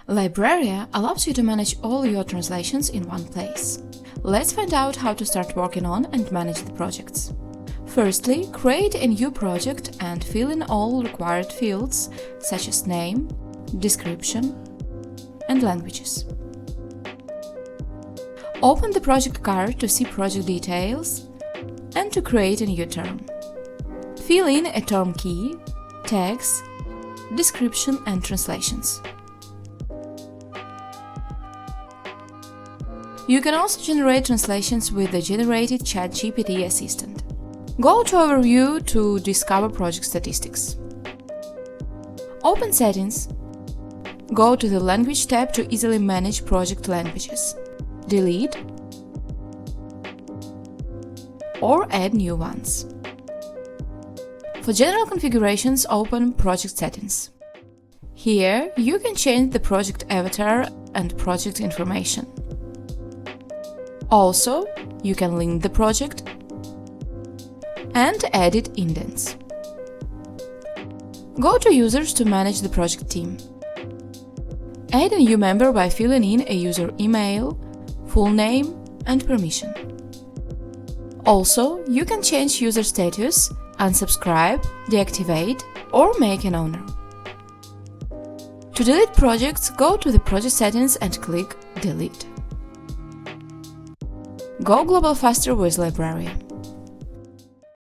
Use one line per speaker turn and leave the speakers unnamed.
Libraria allows you to manage all your translations in one place. Let's find out how to start working on and manage the projects. Firstly, create a new project and fill in all required fields such as name, description, and languages. Open the project card to see project details and to create a new term. Fill in a term key, tags, description and translations. You can also generate translations with the generated ChatGPT assistant. Go to Overview to discover project statistics. Open Settings. Go to the Language tab to easily manage project languages. Delete or add new ones. For general configurations, open Project Settings. Here you can change the project avatar and project information. Also, you can link the project and edit indents. Go to Users to manage the project team. Add a new member by filling in a user email, full name and permission. Also, you can change user status, unsubscribe, deactivate or make an owner. To delete projects, go to the project settings and click Delete. Go global faster with Libraria.